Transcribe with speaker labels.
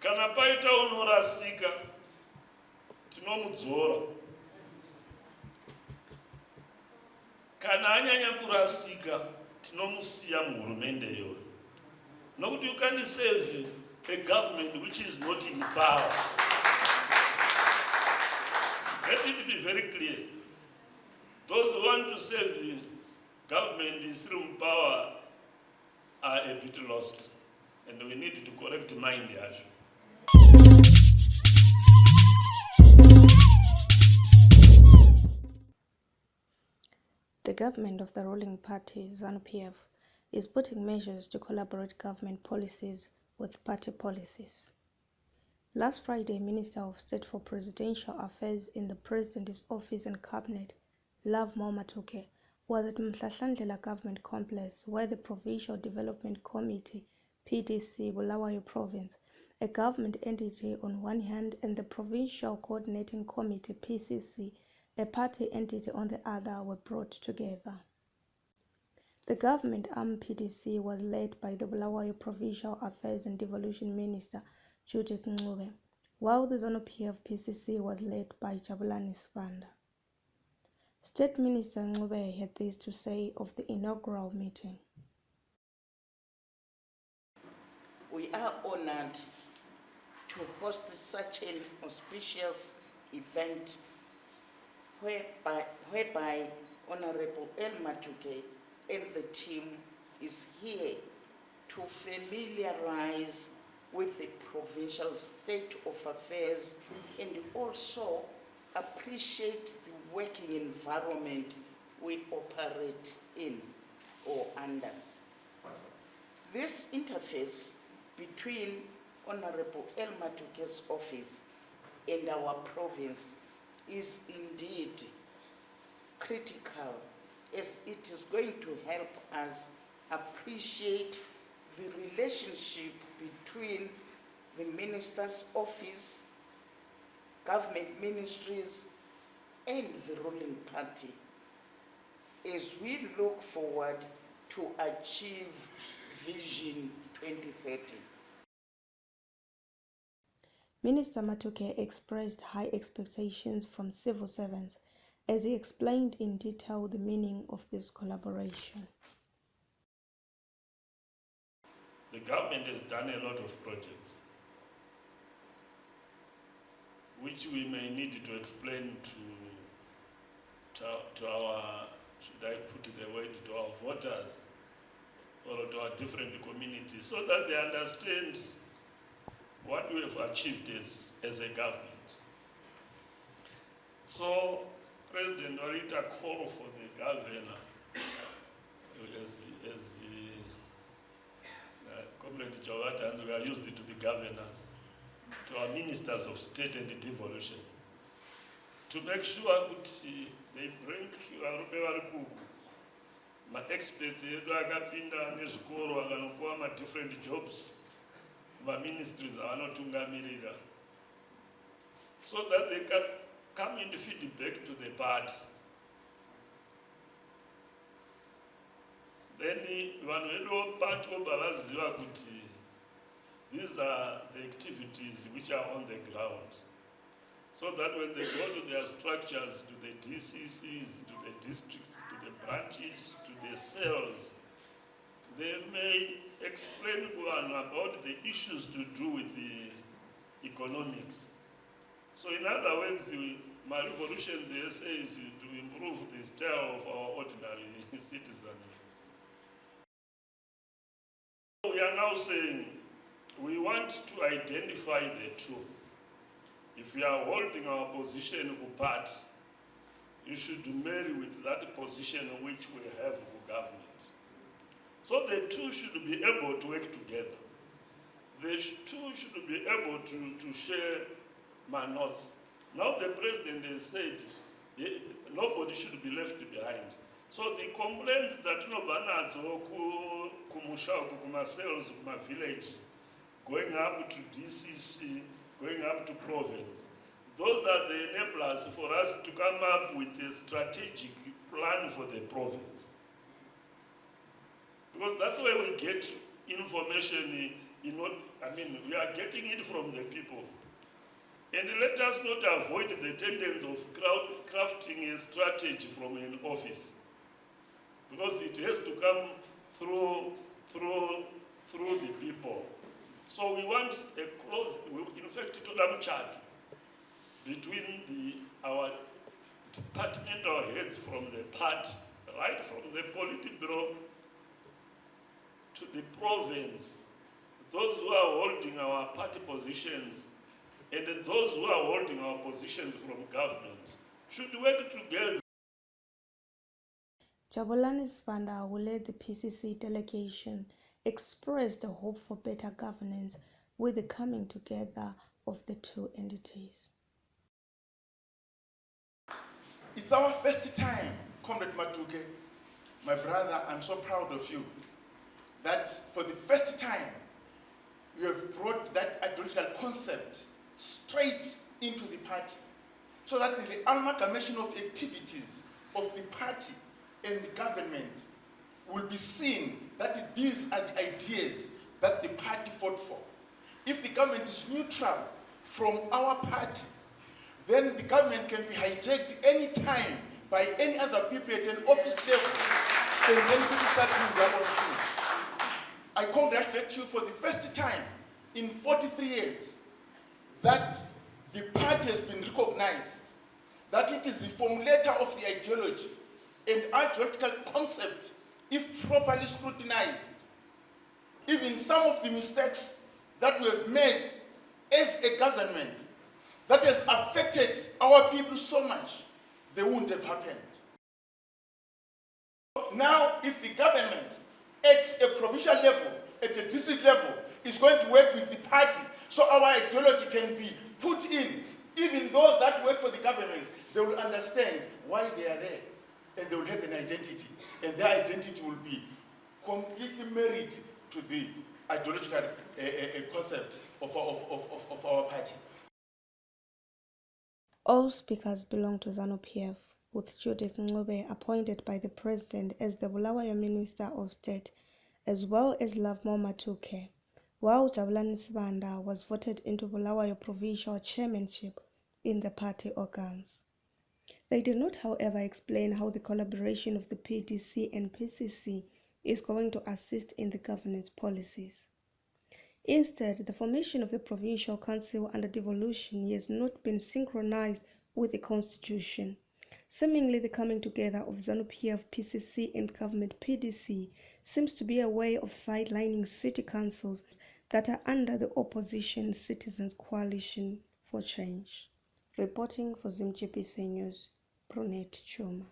Speaker 1: Kana paita unorasika, tinomudzora. Kana anyanya kurasika, tinomusiya muhurumende iyoyo. Nokuti you can't save a government which is not in power. Let it be very clear. Those who want to save the government is still in power are a bit lost. And we need to correct mind actually.
Speaker 2: The government of the ruling party, ZANU-PF, is putting measures to collaborate government policies with party policies. Last Friday, Minister of State for Presidential Affairs in the President's Office and Cabinet, Love Matuke, was at Mhlahlandlela Government Complex where the Provincial Development Committee, PDC, Bulawayo Province, a government entity on one hand, and the Provincial Coordinating Committee, PCC, a party entity on the other, were brought together. The government-arm PDC was led by the Bulawayo Provincial Affairs and Devolution Minister, Judith Ncube, while the ZANU-PF PCC was led by Jabulani Sibanda. State Minister Ncube had this to say of the inaugural meeting.
Speaker 3: We are honored to host such an auspicious event whereby Honorable El Matuke and the team is here to familiarize with the provincial state of affairs and also appreciate the working environment we operate in or under. This interface between Honorable El Matuke's office and our province is indeed critical, as it is going to help us appreciate the relationship between the minister's office, government ministries, and the ruling party as we look forward to achieve Vision 2030.
Speaker 2: Minister Matuke expressed high expectations from civil servants as he explained in detail the meaning of this collaboration.
Speaker 1: The government has done a lot of projects which we may need to explain to our, should I put the word, to our voters or to our different communities, so that they understand what we have achieved as a government. So, President Warita called for the governor, as Comrade Jawata, and we are used to the governors, to our ministers of state and devolution, to make sure that they bring my experts different jobs, my ministries are not tungamirira, so that they can come and feedback to the party. Then these are the activities which are on the ground, so that when they go to their structures, to the DCCs, to the districts, to the branches, to the cells, they may explain about the issues to do with the economics. So in other words, my revolution, the essay is to improve the style of our ordinary citizen. We are now saying we want to identify the two. If we are holding our position apart, you should marry with that position which we have for government. So the two should be able to work together. The two should be able to share my notes. Now the president has said nobody should be left behind. So the complaints that Nobanazo, Kumusha, Kuma cells, Kuma village, going up to DCC, going up to province, those are the enablers for us to come up with a strategic plan for the province. Because that's where we get information I mean, we are getting it from the people. And let us not avoid the tendency of crafting a strategy from an office, because it has to come through the people. So we want a close, in fact, total chat between our departmental heads from the party, right from the Politburo to the province, those who are holding our party positions and those who are holding our positions from government should work together.
Speaker 2: Jabulani Sibanda, who led the PCC delegation, expressed a hope for better governance with the coming together of the two entities.
Speaker 4: It's our first time, Comrade Matuke, my brother, I'm so proud of you, that for the first time, you have brought that ideological concept straight into the party, so that the amalgamation of activities of the party and the government will be seen that these are the ideas that the party fought for. If the government is neutral from our party, then the government can be hijacked any time by any other people at an office level, and then people start doing their own things. I congratulate you for the first time in 43 years that the party has been recognized, that it is the formulator of the ideology and ideological concept, if properly scrutinized. Even some of the mistakes that we have made as a government that has affected our people so much, they wouldn't have happened. Now, if the government at a provincial level, at a district level, is going to work with the party so our ideology can be put in, even those that work for the government, they will understand why they are there, and they will have an identity, and their identity will be completely married to the ideological concept of our party.
Speaker 2: All speakers belong to ZANU-PF, with Judith Ngcobe appointed by the President as the Bulawayo Minister of State, as well as Lovemore Matuke, while Jabulani Sibanda was voted into Bulawayo Provincial Chairmanship in the party organs. They did not, however, explain how the collaboration of the PDC and PCC is going to assist in the governance policies. Instead, the formation of the Provincial Council under devolution has not been synchronized with the Constitution. Seemingly, the coming together of ZANU-PF, PCC and government PDC seems to be a way of sidelining city councils that are under the opposition Citizens Coalition for Change. Reporting for ZimGPC News, Brunette Chuma.